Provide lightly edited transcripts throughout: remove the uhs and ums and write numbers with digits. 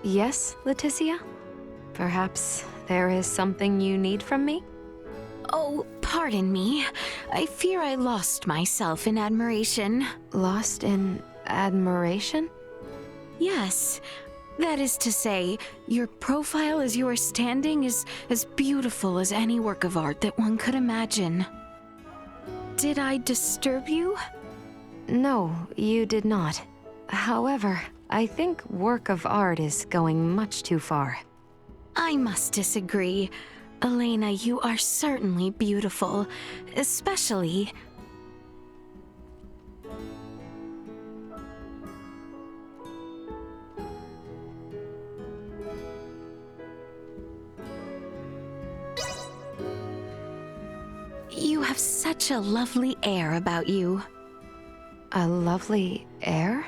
Yes, Leticia? Perhaps there is something you need from me? Oh, pardon me. I fear I lost myself in admiration. Lost in admiration? Yes. That is to say, your profile as you are standing is as beautiful as any work of art that one could imagine. Did I disturb you? No, you did not. However, I think work of art is going much too far. I must disagree. Elena, you are certainly beautiful, especially... You have such a lovely air about you. A lovely air?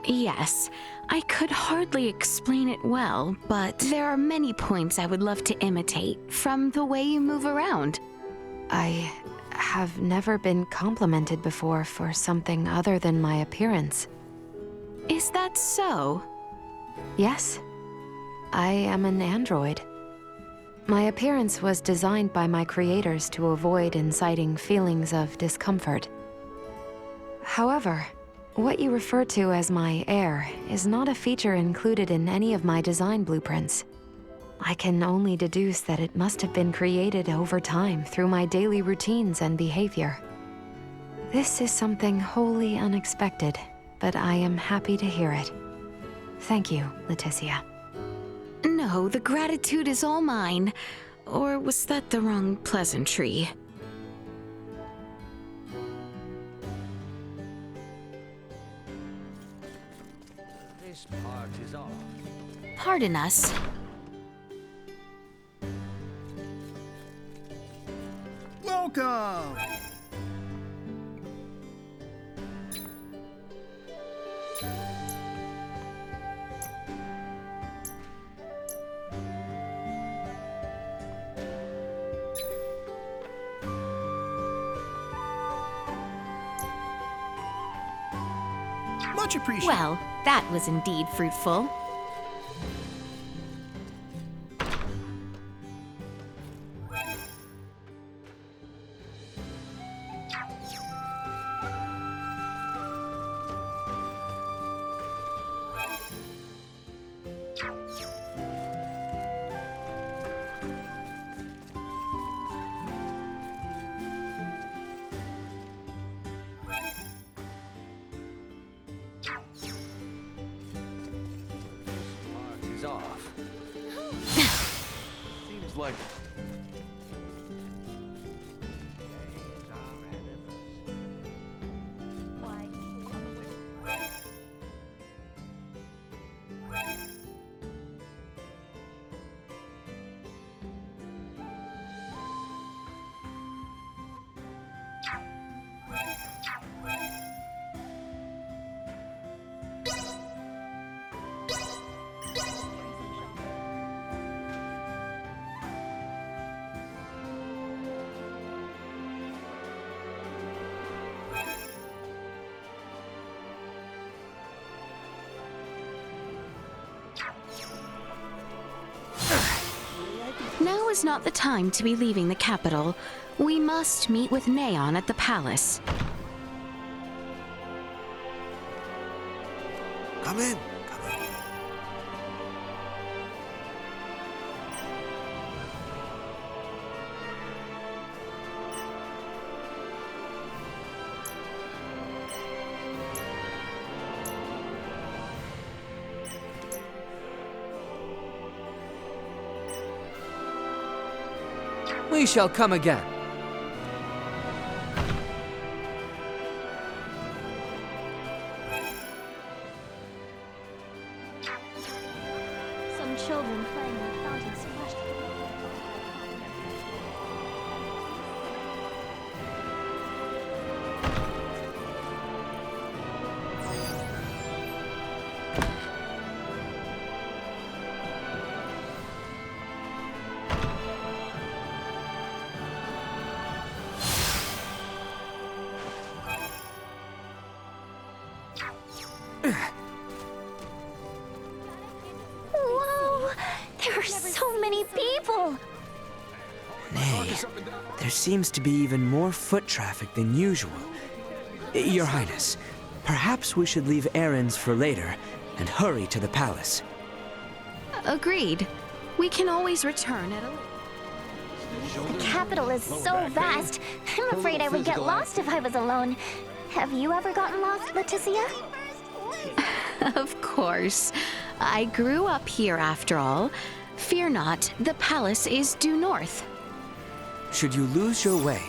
Yes, I could hardly explain it well, but there are many points I would love to imitate from the way you move around. I have never been complimented before for something other than my appearance. Is that so? Yes, I am an android. My appearance was designed by my creators to avoid inciting feelings of discomfort. However, what you refer to as my air is not a feature included in any of my design blueprints. I can only deduce that it must have been created over time through my daily routines and behavior. This is something wholly unexpected, but I am happy to hear it. Thank you, Leticia. No, the gratitude is all mine. Or was that the wrong pleasantry? This part is off. Pardon us. Welcome! Much appreciated. Well, that was indeed fruitful. Part is off. Seems like Now is not the time to be leaving the capital. We must meet with Neon at the palace. Come in. Come in. We shall come again. Some children playing in the fountain splashed. Whoa! There are so many people! Nay, there seems to be even more foot traffic than usual. Your Highness, perhaps we should leave errands for later and hurry to the palace. Agreed. We can always return at a... The capital is so vast. I'm afraid I would get lost if I was alone. Have you ever gotten lost, Leticia? Of course. I grew up here after all. Fear not, the palace is due north. Should you lose your way,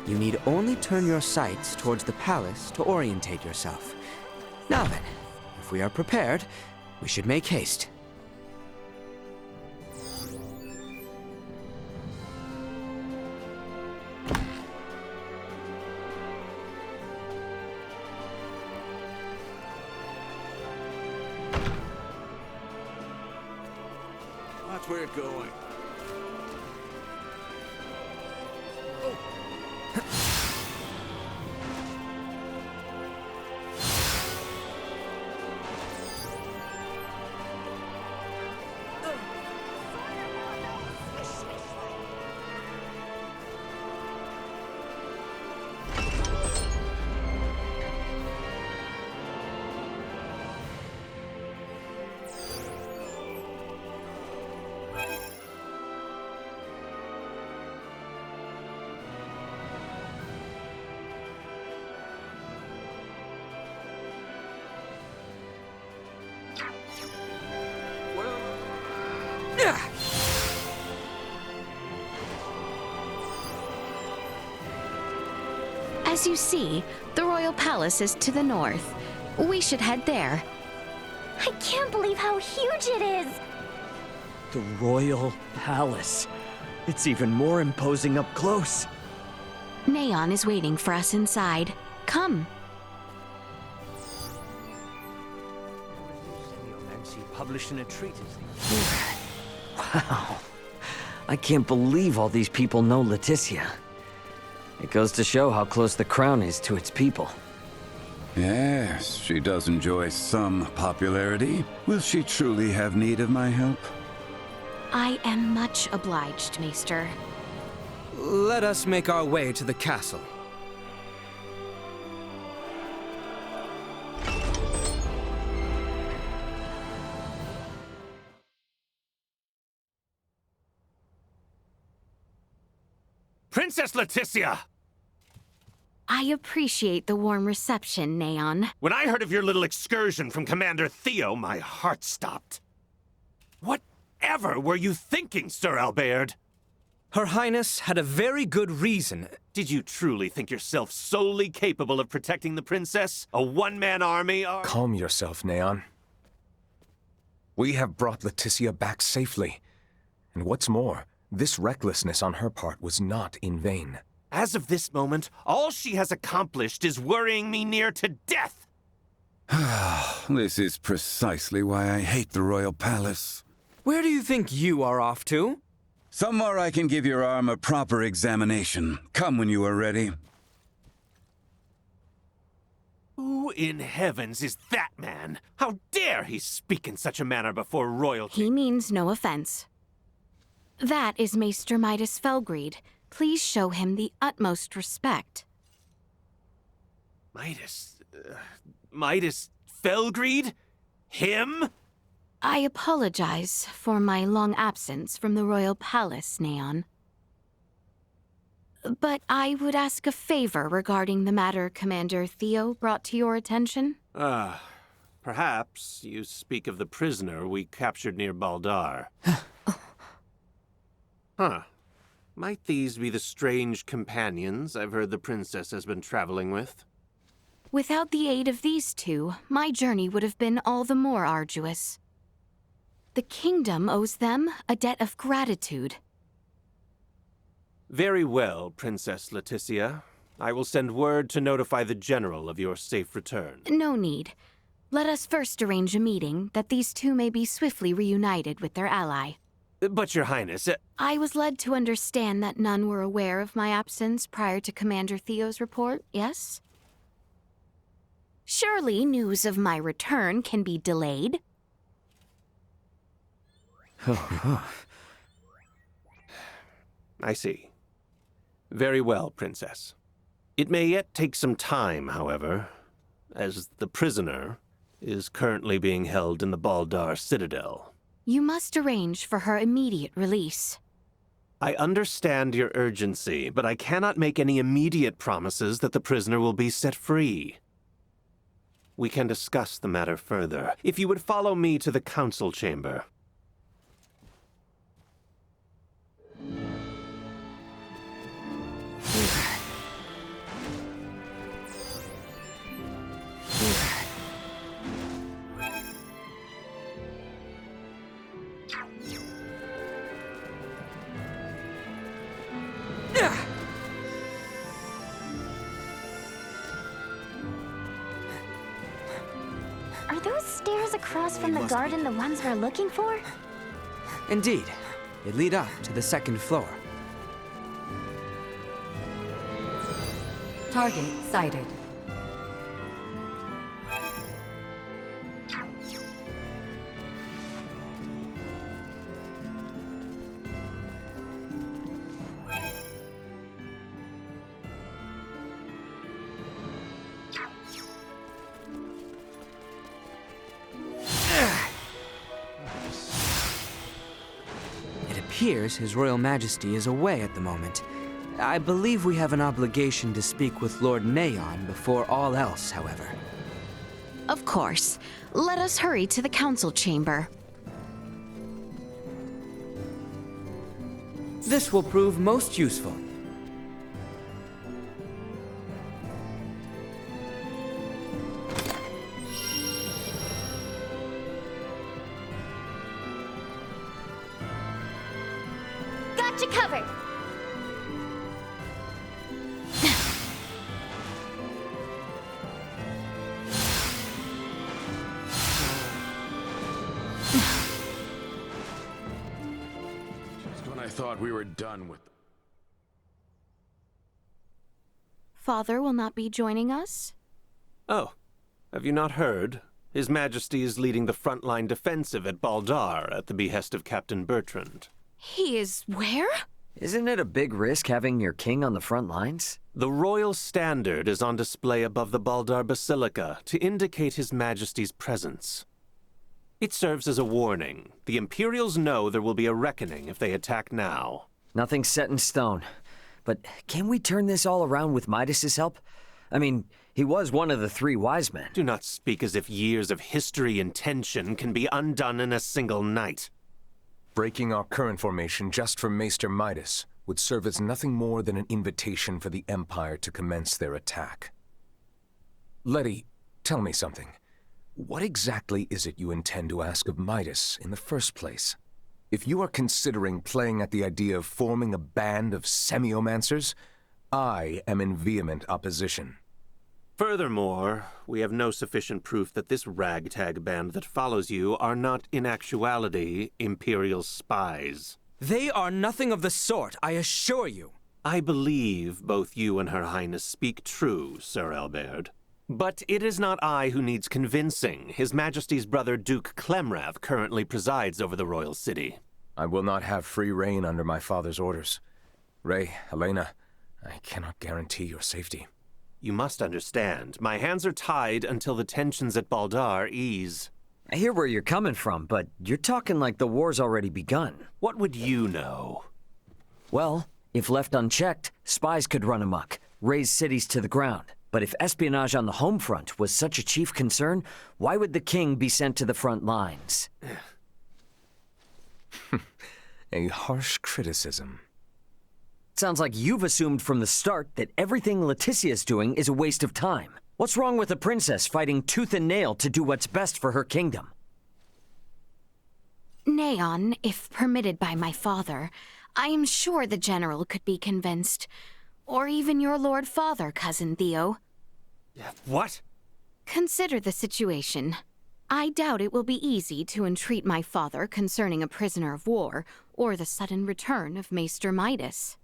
you need only turn your sights towards the palace to orientate yourself. Now then, if we are prepared, we should make haste. Watch where you're going. As you see, the royal palace is to the north. We should head there. I can't believe how huge it is! The royal palace. It's even more imposing up close. Neon is waiting for us inside. Come. Fancy publishing a treatise. Wow. I can't believe all these people know Leticia. It goes to show how close the crown is to its people. Yes, she does enjoy some popularity. Will she truly have need of my help? I am much obliged, Maester. Let us make our way to the castle. Princess Leticia! I appreciate the warm reception, Neon. When I heard of your little excursion from Commander Theo, my heart stopped. Whatever were you thinking, Sir Albert? Her Highness had a very good reason. Did you truly think yourself solely capable of protecting the princess? A one-man army? Calm yourself, Neon. We have brought Leticia back safely. And what's more, this recklessness on her part was not in vain. As of this moment, all she has accomplished is worrying me near to death. This is precisely why I hate the royal palace. Where do you think you are off to? Somewhere I can give your arm a proper examination. Come when you are ready. Who in heavens is that man? How dare he speak in such a manner before royalty? He means no offense. That is Maester Midas Felgreed. Please show him the utmost respect. Midas Felgreed? Him? I apologize for my long absence from the royal palace, Neon. But I would ask a favor regarding the matter Commander Theo brought to your attention. Perhaps you speak of the prisoner we captured near Baldar. Huh. Might these be the strange companions I've heard the princess has been traveling with? Without the aid of these two, my journey would have been all the more arduous. The kingdom owes them a debt of gratitude. Very well, Princess Leticia. I will send word to notify the general of your safe return. No need. Let us first arrange a meeting that these two may be swiftly reunited with their ally. But, Your Highness, I was led to understand that none were aware of my absence prior to Commander Theo's report, yes? Surely news of my return can be delayed. I see. Very well, Princess. It may yet take some time, however, as the prisoner is currently being held in the Baldar Citadel. You must arrange for her immediate release. I understand your urgency, but I cannot make any immediate promises that the prisoner will be set free. We can discuss the matter further, if you would follow me to the council chamber. Are those stairs across from the garden the ones we're looking for? Indeed. They lead up to the second floor. Target sighted. It appears His Royal Majesty is away at the moment. I believe we have an obligation to speak with Lord Neon before all else, however. Of course. Let us hurry to the council chamber. This will prove most useful. Got you covered. Just when I thought we were done with them. Father will not be joining us? Oh, have you not heard? His Majesty is leading the frontline defensive at Baldar at the behest of Captain Bertrand. He is where? Isn't it a big risk having your king on the front lines? The royal standard is on display above the Baldar Basilica to indicate His Majesty's presence. It serves as a warning. The Imperials know there will be a reckoning if they attack now. Nothing's set in stone. But can we turn this all around with Midas's help? I mean, he was one of the three wise men. Do not speak as if years of history and tension can be undone in a single night. Breaking our current formation just for Maester Midas would serve as nothing more than an invitation for the Empire to commence their attack. Letty, tell me something. What exactly is it you intend to ask of Midas in the first place? If you are considering playing at the idea of forming a band of semiomancers, I am in vehement opposition. Furthermore, we have no sufficient proof that this ragtag band that follows you are not in actuality Imperial spies. They are nothing of the sort, I assure you. I believe both you and Her Highness speak true, Sir Albert. But it is not I who needs convincing. His Majesty's brother Duke Clemrath currently presides over the royal city. I will not have free reign under my father's orders. Ray, Helena, I cannot guarantee your safety. You must understand, my hands are tied until the tensions at Baldar ease. I hear where you're coming from, but you're talking like the war's already begun. What would you know? Well, if left unchecked, spies could run amok, raze cities to the ground. But if espionage on the home front was such a chief concern, why would the king be sent to the front lines? A harsh criticism. Sounds like you've assumed from the start that everything Leticia's doing is a waste of time. What's wrong with a princess fighting tooth and nail to do what's best for her kingdom? Neon, if permitted by my father, I am sure the general could be convinced. Or even your Lord Father, Cousin Theo. What? Consider the situation. I doubt it will be easy to entreat my father concerning a prisoner of war, or the sudden return of Maester Midas.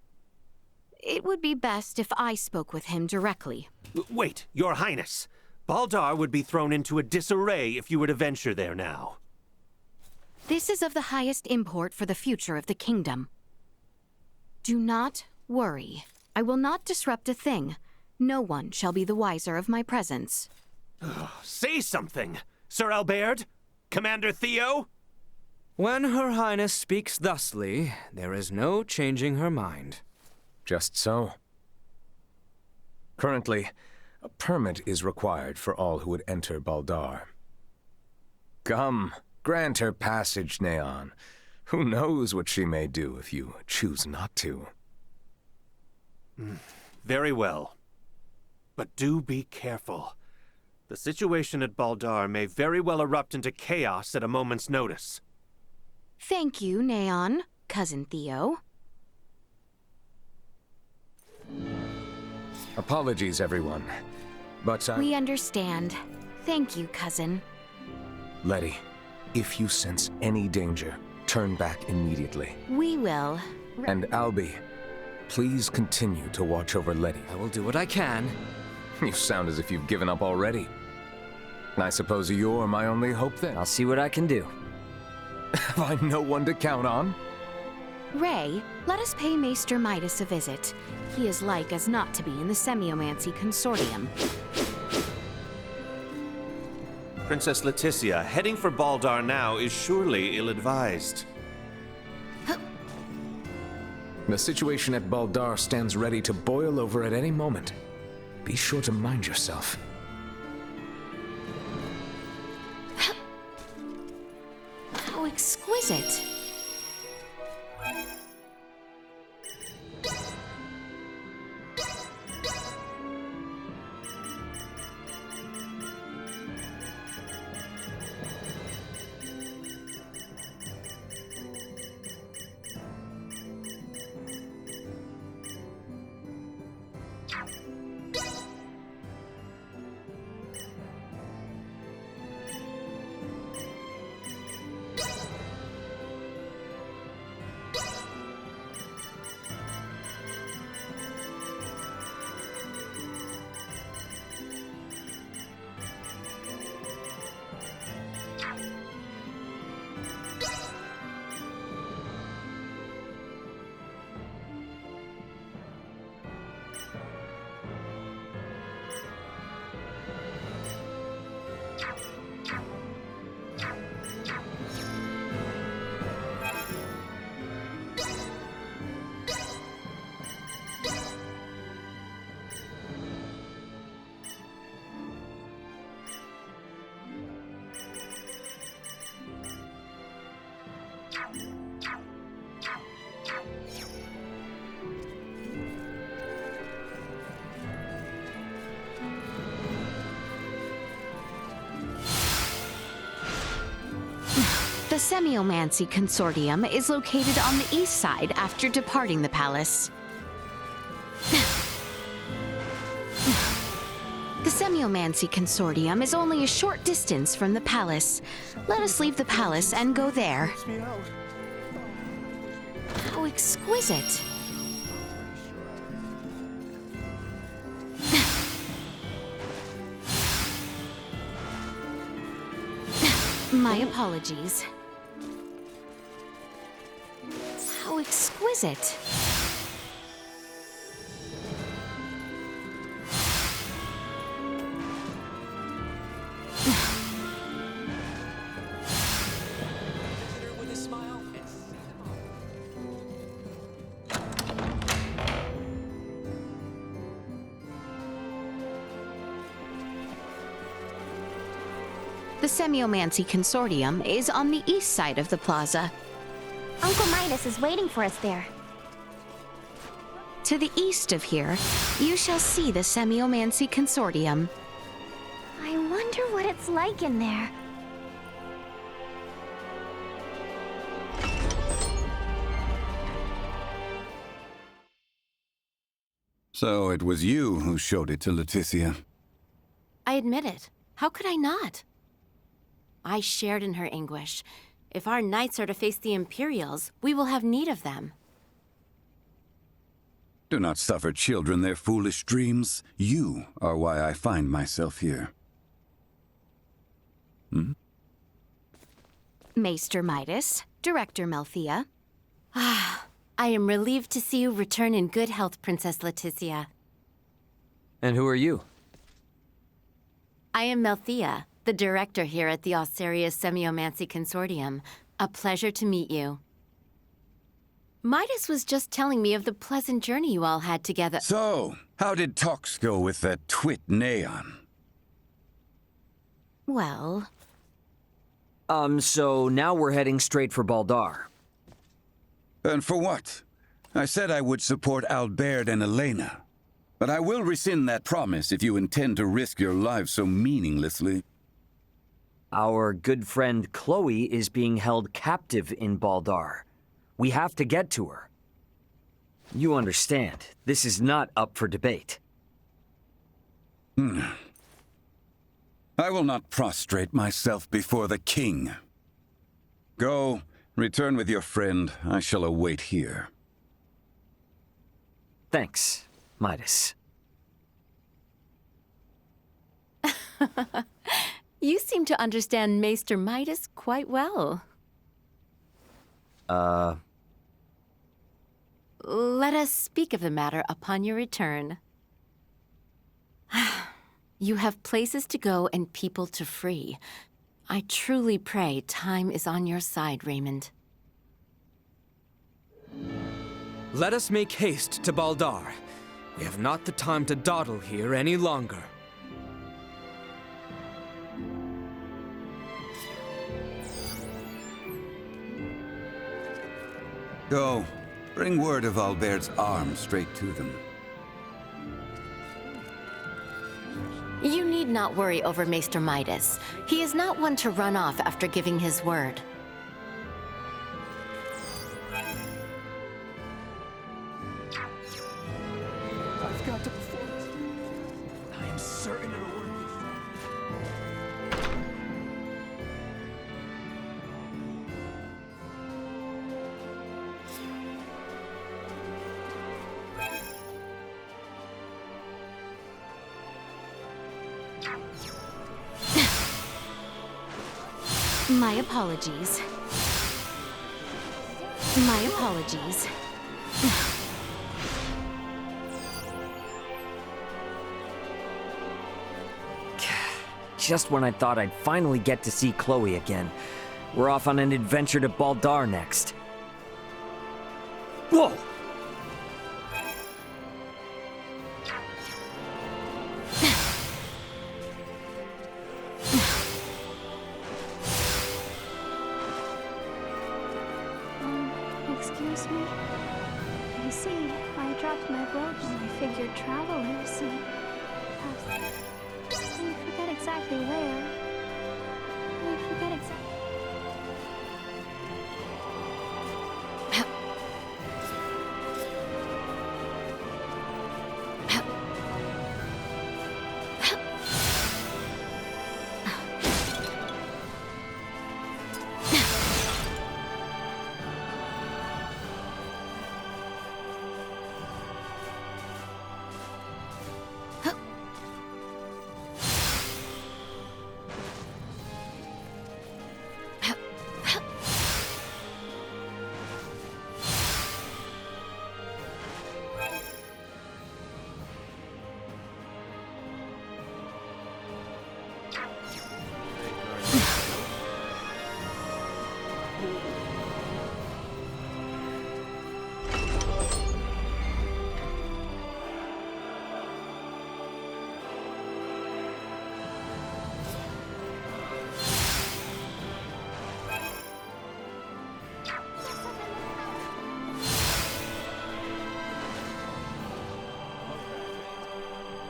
It would be best if I spoke with him directly. Wait, Your Highness. Baldar would be thrown into a disarray if you were to venture there now. This is of the highest import for the future of the kingdom. Do not worry. I will not disrupt a thing. No one shall be the wiser of my presence. Say something, Sir Albert? Commander Theo? When Her Highness speaks thusly, there is no changing her mind. Just so. Currently, a permit is required for all who would enter Baldar. Come, grant her passage, Neon. Who knows what she may do if you choose not to? Very well. But do be careful. The situation at Baldar may very well erupt into chaos at a moment's notice. Thank you, Neon, Cousin Theo. Apologies, everyone. But We understand. Thank you, Cousin. Letty, if you sense any danger, turn back immediately. We will. And Albie, please continue to watch over Letty. I will do what I can. You sound as if you've given up already. I suppose you're my only hope then. I'll see what I can do. Have I no one to count on? Ray, let us pay Maester Midas a visit. He is like as not to be in the Semiomancy Consortium. Princess Leticia, heading for Baldar now is surely ill-advised. The situation at Baldar stands ready to boil over at any moment. Be sure to mind yourself. How exquisite! The Semiomancy Consortium is located on the east side after departing the palace. The Semiomancy Consortium is only a short distance from the palace. Let us leave the palace and go there. How exquisite! My apologies. How exquisite! The Semiomancy Consortium is on the east side of the plaza. Uncle Midas is waiting for us there. To the east of here, you shall see the Semiomancy Consortium. I wonder what it's like in there. So it was you who showed it to Leticia. I admit it. How could I not? I shared in her anguish. If our knights are to face the Imperials, we will have need of them. Do not suffer children their foolish dreams. You are why I find myself here. Maester Midas, Director Melthea. I am relieved to see you return in good health, Princess Leticia. And who are you? I am Melthea, the director here at the Alcerius Semiomancy Consortium. A pleasure to meet you. Midas was just telling me of the pleasant journey you all had together. So, how did talks go with that twit Neon? Well... So now we're heading straight for Baldar. And for what? I said I would support Albert and Elena. But I will rescind that promise if you intend to risk your lives so meaninglessly. Our good friend Chloe is being held captive in Baldar. We have to get to her. You understand, this is not up for debate. I will not prostrate myself before the king. Go, return with your friend. I shall await here. Thanks, Midas. You seem to understand Maester Midas quite well. Let us speak of the matter upon your return. You have places to go and people to free. I truly pray time is on your side, Raymond. Let us make haste to Baldar. We have not the time to dawdle here any longer. Go, bring word of Albert's arm straight to them. You need not worry over Maester Midas. He is not one to run off after giving his word. I've got to perform this. I am certain it'll work. My apologies. My apologies. Just when I thought I'd finally get to see Chloe again. We're off on an adventure to Baldar next. Whoa! Excuse me? I see. I dropped my robes. I figured travelers and... I forget exactly where. I forget exactly...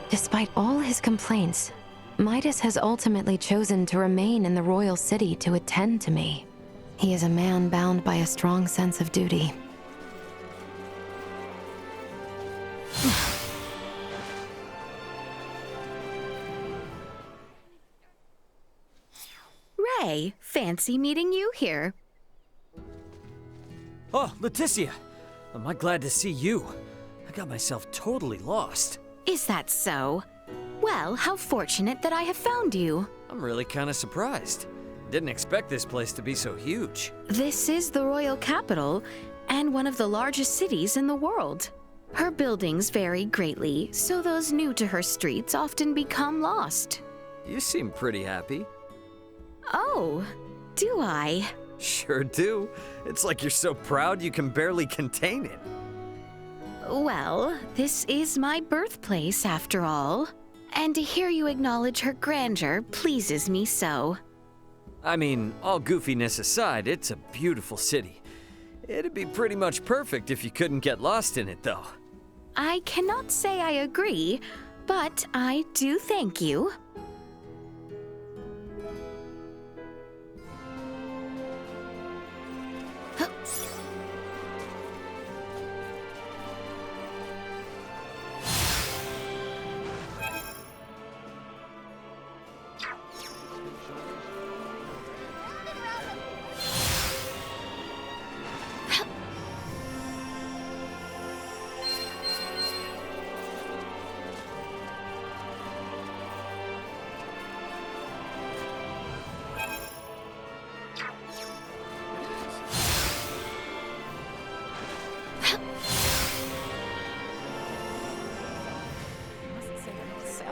Despite all his complaints, Midas has ultimately chosen to remain in the royal city to attend to me. He is a man bound by a strong sense of duty. Ray, fancy meeting you here. Oh, Leticia! Am I glad to see you? I got myself totally lost. Is that so? Well, how fortunate that I have found you. I'm really kind of surprised. Didn't expect this place to be so huge. This is the royal capital and one of the largest cities in the world. Her buildings vary greatly, so those new to her streets often become lost. You seem pretty happy. Oh, do I? Sure do. It's like you're so proud you can barely contain it. Well, this is my birthplace after all. And to hear you acknowledge her grandeur pleases me so. I mean, all goofiness aside, it's a beautiful city. It'd be pretty much perfect if you couldn't get lost in it, though. I cannot say I agree, but I do thank you.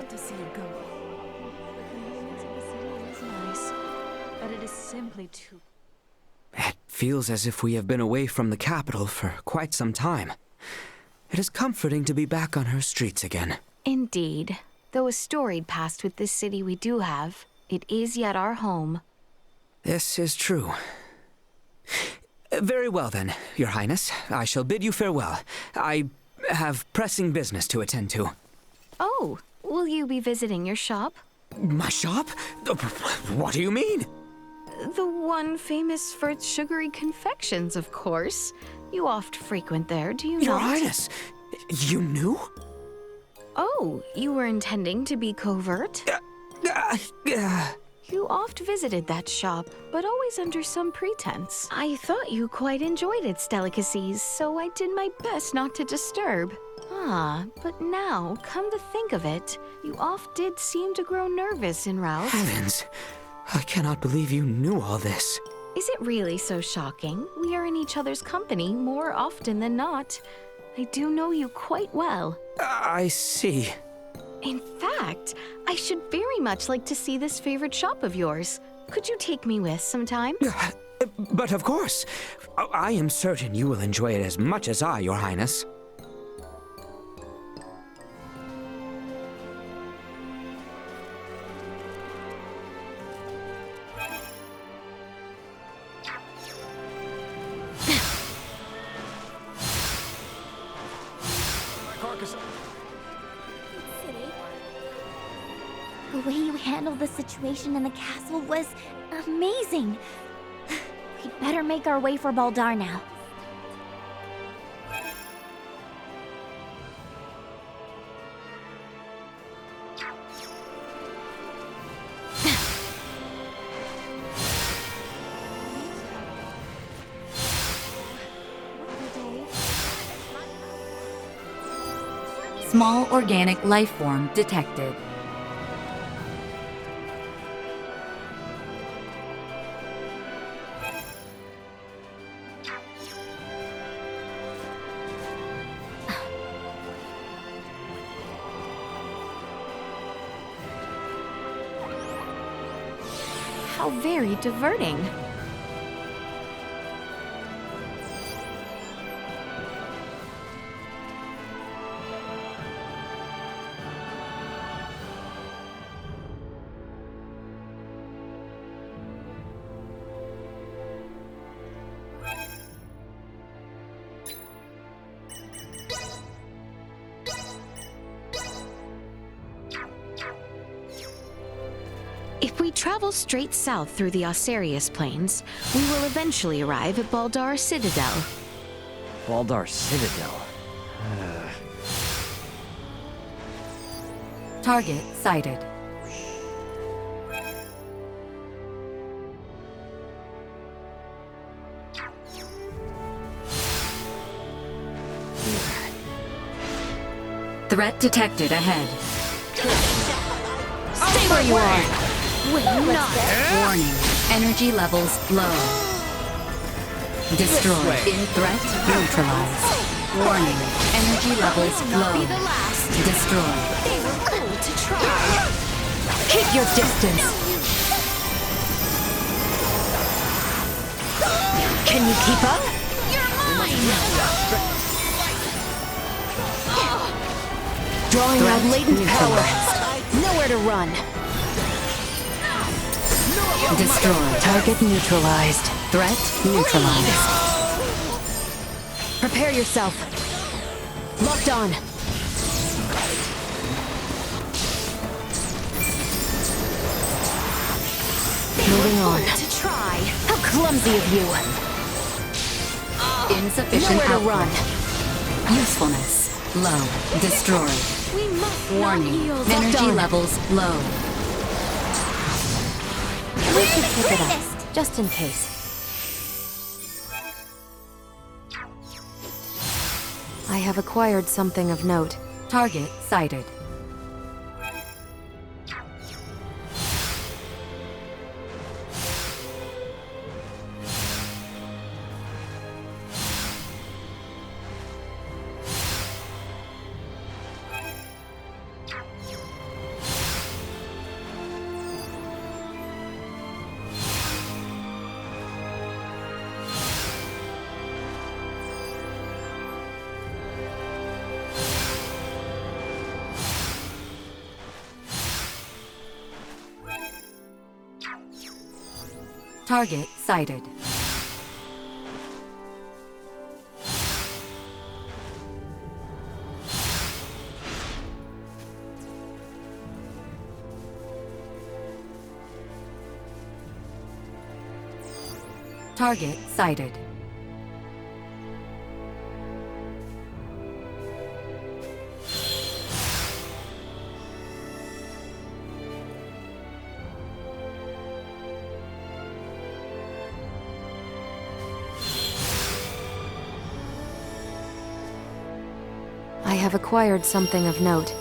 To see you go. The convenience of the city is nice, but it is simply too... It feels as if we have been away from the capital for quite some time. It is comforting to be back on her streets again. Indeed. Though a storied past with this city we do have, it is yet our home. This is true. Very well then, Your Highness. I shall bid you farewell. I have pressing business to attend to. Oh, will you be visiting your shop? My shop? What do you mean? The one famous for its sugary confections, of course. You oft frequent there, do you not? Your Highness, you knew? Oh, you were intending to be covert? You oft visited that shop, but always under some pretense. I thought you quite enjoyed its delicacies, so I did my best not to disturb. Ah, but now, come to think of it, you oft did seem to grow nervous en route. Heavens, I cannot believe you knew all this. Is it really so shocking? We are in each other's company more often than not. I do know you quite well. I see. In fact, I should very much like to see this favorite shop of yours. Could you take me with sometime? But of course. I am certain you will enjoy it as much as I, Your Highness. The way you handled the situation in the castle was amazing. We'd better make our way for Baldar now. Small organic life form detected. How very diverting. If we travel straight south through the Osarius Plains, we will eventually arrive at Baldar Citadel. Baldar Citadel? Target sighted. Threat detected ahead. Stay where you are! Wait, not! Warning. Energy levels low. Destroy. In threat neutralized. Warning. Energy levels low. Be the last. Destroy. They were cool to try. Keep your distance. Can you keep up? You're mine! Drawing out latent power. Nowhere to run. Destroy. Target neutralized. Threat neutralized. Prepare yourself. Locked on. Moving on. To try. How clumsy of you. Insufficient Nowhere to output. run. Usefulness low. Destroy. We must Warning. not yield. Energy on. levels low. We should pick it up, just in case. I have acquired something of note. Target sighted. Target sighted. Target sighted. I have acquired something of note.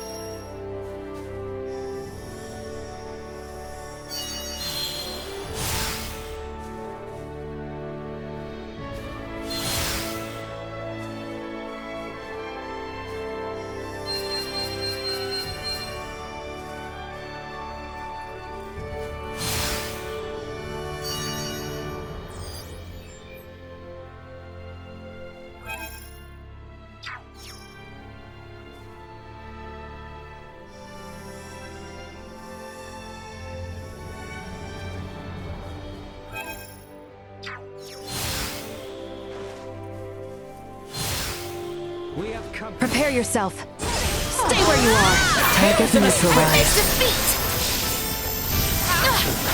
Prepare yourself. Stay where you are. Target neutralized.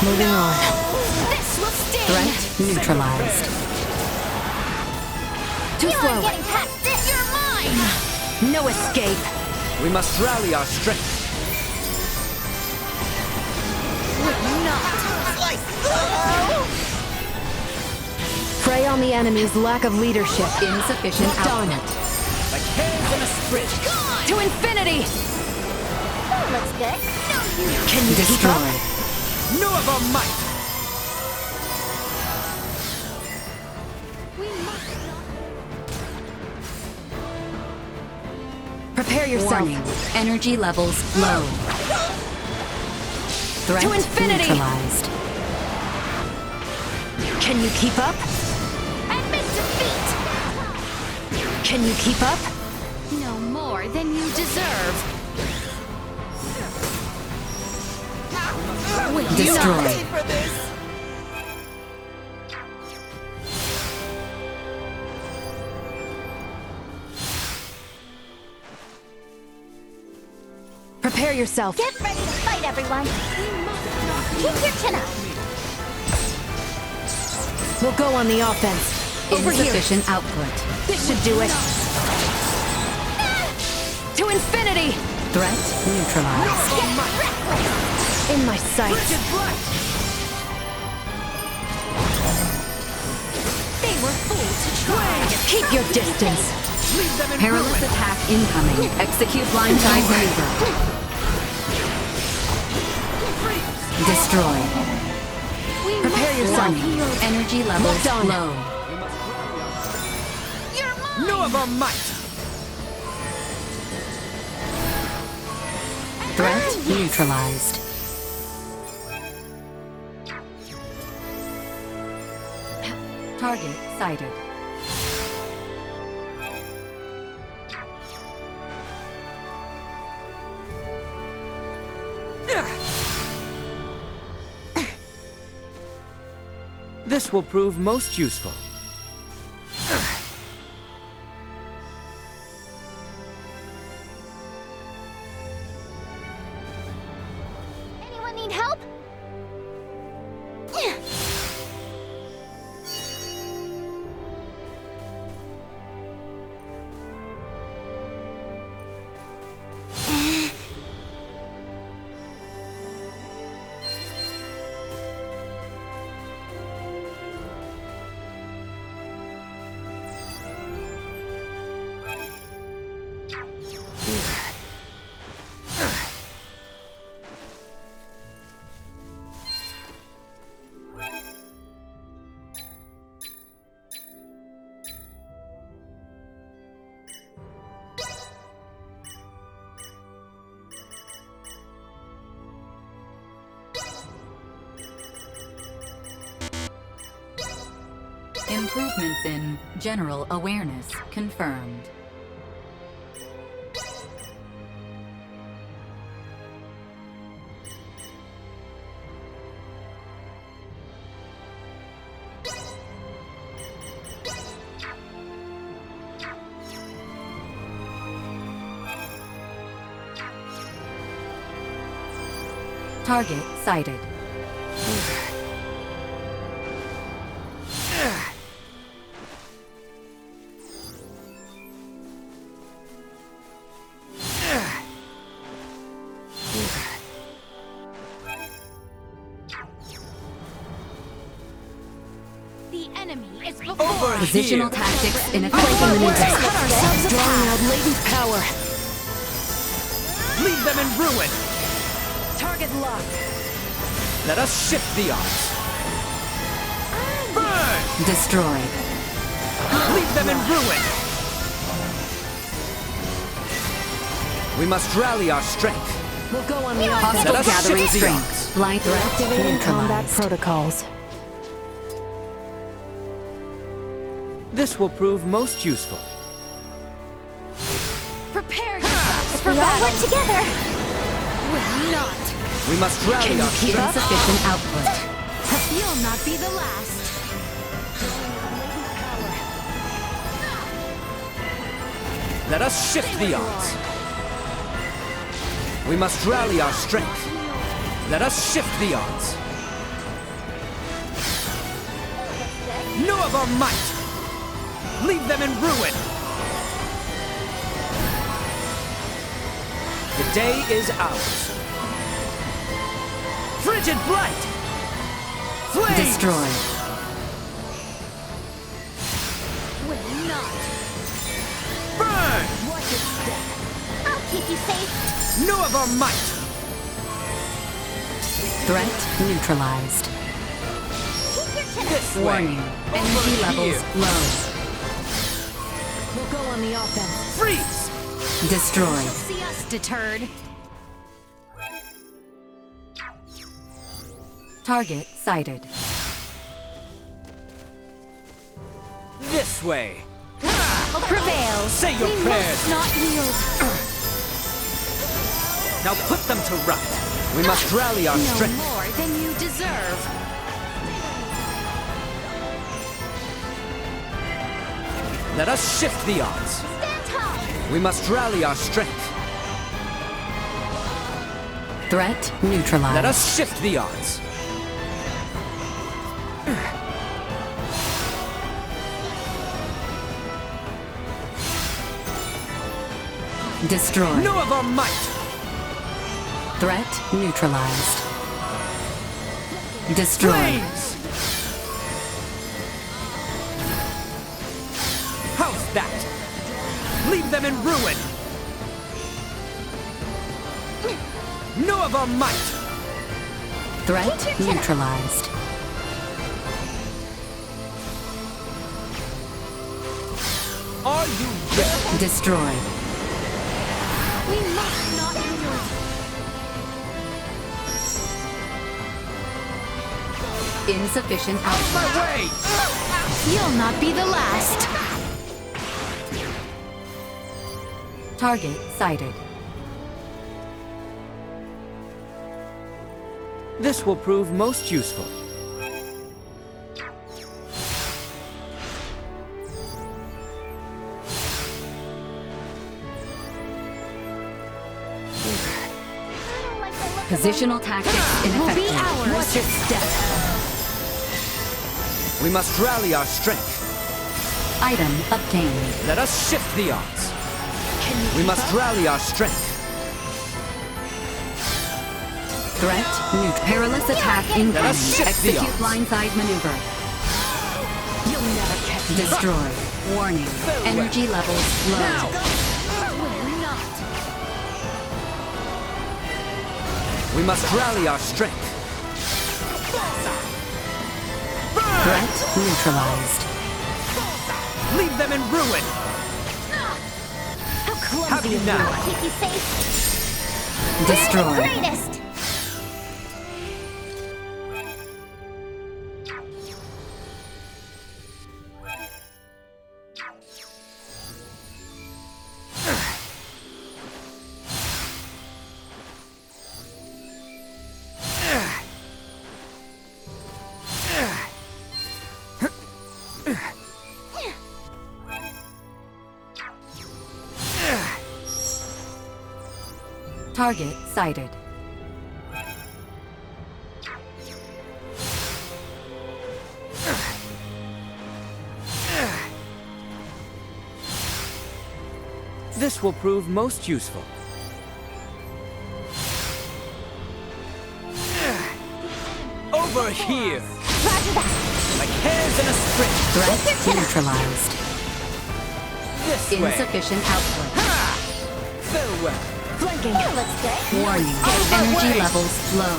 Moving on. This will sting. Threat neutralized. Too slow. Getting past this. You're mine. No escape. We must rally our strength. Prey on the enemy's lack of leadership. Insufficient Locked on. output. Like hands in a sprint. To infinity! That looks good. Can you keep Destroy. up? No of our might. Prepare yourself. Warning. Energy levels low. Threat To infinity! neutralized. Can you keep up? Admit defeat. Can you keep up? No more than you deserve. Destroy. Prepare yourself. Get ready to fight, everyone. Keep your chin up. We'll go on the offense. Over here. Insufficient output. This should do it. To infinity! Threat neutralized. In my sights. They were fools to try. Keep your distance. Perilous attack incoming. Execute blindside maneuver. Destroy. Prepare yourself. Energy levels low. No of our might! Threat neutralized. Target sighted. This will prove most useful. Anyone need help? Improvements in general awareness confirmed. Target sighted. The enemy is before Positional tactics in effect. Cut ourselves Drawing out latent power. Leave them in ruin. Target locked. Let us shift the odds. Burn! Destroyed. Leave them in ruin. We must rally our strength. We'll go on the Hostile Let us gathering shift the strength. odds. Blight activating combat neutralized. protocols. This will prove most useful. Prepare yourselves If for we all battle. work together, Will not. We must rally our strength. Insufficient output. You'll not be the last. Let us shift the odds. We must rally our strength. Let us shift the odds. Know of our might. Leave them in ruin. The day is ours. Frigid blight. Flames. Destroyed. Will not. Burn. I'll keep you safe. Know of our might. Threat neutralized. Keep your chin up. This way. Warning. Energy levels low. We'll go on the offense. Freeze. Destroyed. See us deterred. Target sighted. This way. Prevails. Say your We prayers. must not yield. Now put them to rout. We must rally our No strength. more than you deserve. Let us shift the odds. Stand tall. We must rally our strength. Threat neutralized. Let us shift the odds. Destroyed. Know of our might. Threat neutralized. Destroyed. Flames. How's that? Leave them in ruin. Know of our might. Threat neutralized. Are you ready? Destroyed. We must not yield. Insufficient output. My way! You'll not be the last. Target sighted. This will prove most useful. Positional tactics ineffective. Watch your step. We must rally our strength. Item obtained. Let us shift the odds. We must rally our strength. Threat neutral. Perilous attack incoming. Let us shift the Execute odds. blindside maneuver. You'll never catch me. Destroy. Warning. Energy levels low. Will not. We must rally our strength. Threat neutralized. Leave them in ruin. How clumsy Have you of now? I'll keep you safe. Destroy. Greatest! Target sighted. This will prove most useful. Over here! Like hares in a sprint! Threat neutralized. This way! Insufficient output. Farewell! Flanking. That looks good. Warning. my Energy way. levels low.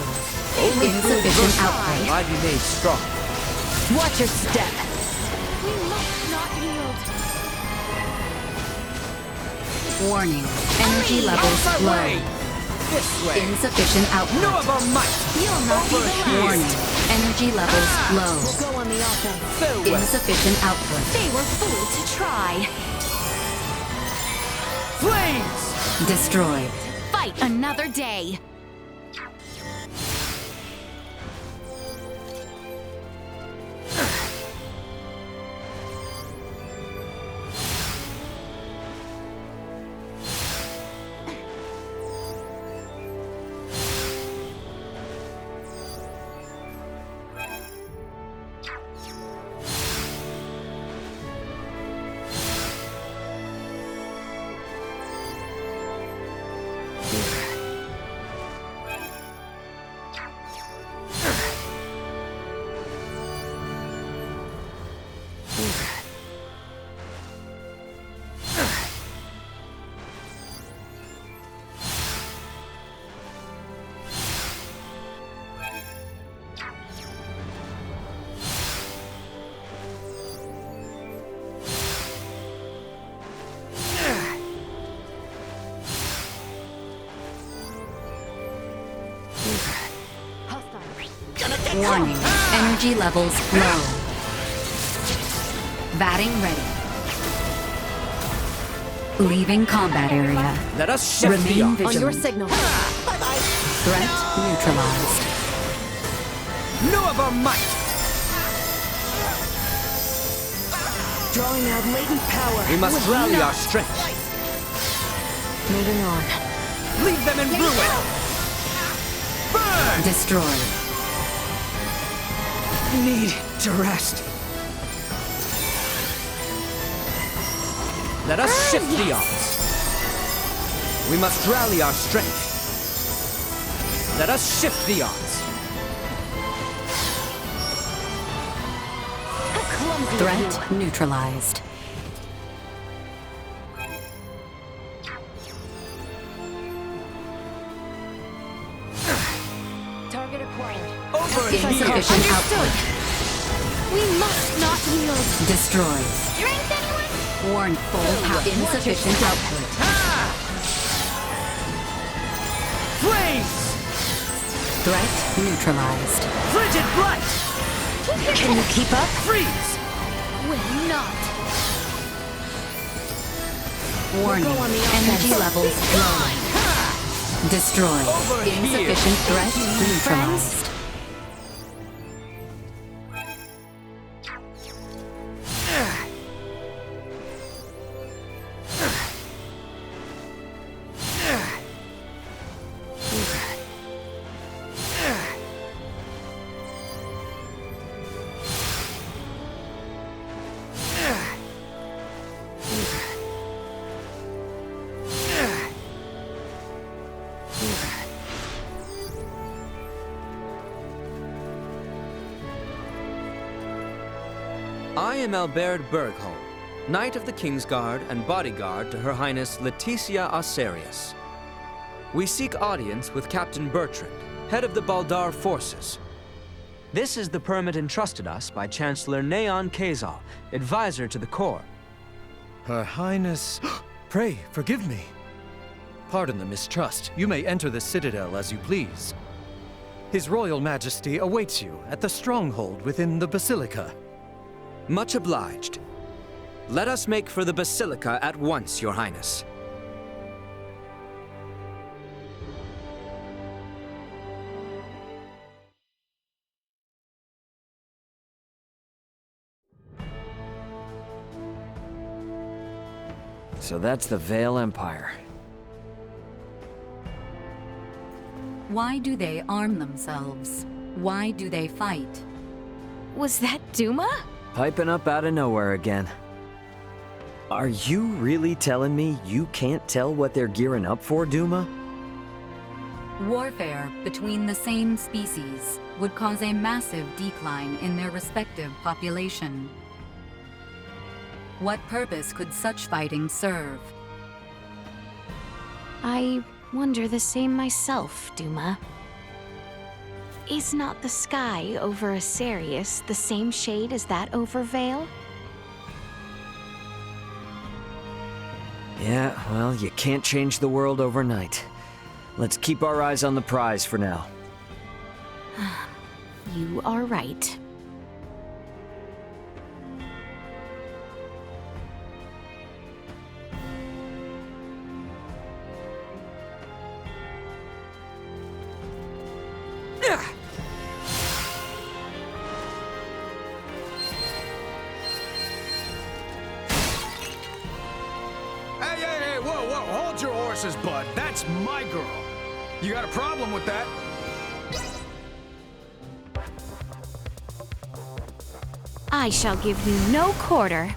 Only Insufficient through output. will I be made strong. Watch your step. We must not yield. Warning. Energy levels My low. way! This way! Insufficient output. No of our might! You'll not be Over the here! Warning. Energy levels low. Go on the offense. Farewell! Insufficient output. They were fools to try. Flames! Destroyed. Fight another day. Warning. Energy levels low. Batting ready. Leaving combat area. Let us shift the Remain odds. vigilant. On your signal. Threat neutralized. No of our might! Drawing out latent power. We must Will rally not. our strength. Moving on. Leave them in ruin! Burn! Destroyed. Need to rest. Let us shift the odds. We must rally our strength. Let us shift the odds. Threat neutralized. Target acquired. Over here! Insufficient output. We must not yield. Destroyed. Drink anyone? Warn full power. Insufficient output. Freeze! Threat neutralized. Frigid blight! Can you keep up? Freeze! Will not. Warning. Energy levels low. Destroyed. Insufficient threat neutralized. I am Albert Bergholm, Knight of the Kingsguard and bodyguard to Her Highness Leticia Osarius. We seek audience with Captain Bertrand, head of the Baldar forces. This is the permit entrusted us by Chancellor Neon Kazal, advisor to the Corps. Her Highness... Pray, forgive me. Pardon the mistrust. You may enter the Citadel as you please. His Royal Majesty awaits you at the stronghold within the Basilica. Much obliged. Let us make for the Basilica at once, Your Highness. So that's the Vale Empire. Why do they arm themselves? Why do they fight? Was that Duma? Piping up out of nowhere again. Are you really telling me you can't tell what they're gearing up for, Duma? Warfare between the same species would cause a massive decline in their respective population. What purpose could such fighting serve? I wonder the same myself, Duma. Is not the sky over Asarius the same shade as that over Vale? Yeah, well, you can't change the world overnight. Let's keep our eyes on the prize for now. You are right. Hey, whoa, hold your horses, bud. That's my girl. You got a problem with that? I shall give you no quarter.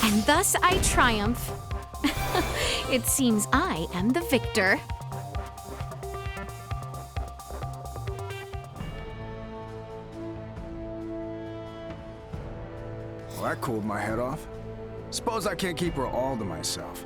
And thus I triumph. It seems I am the victor. Well, that cooled my head off. Suppose I can't keep her all to myself.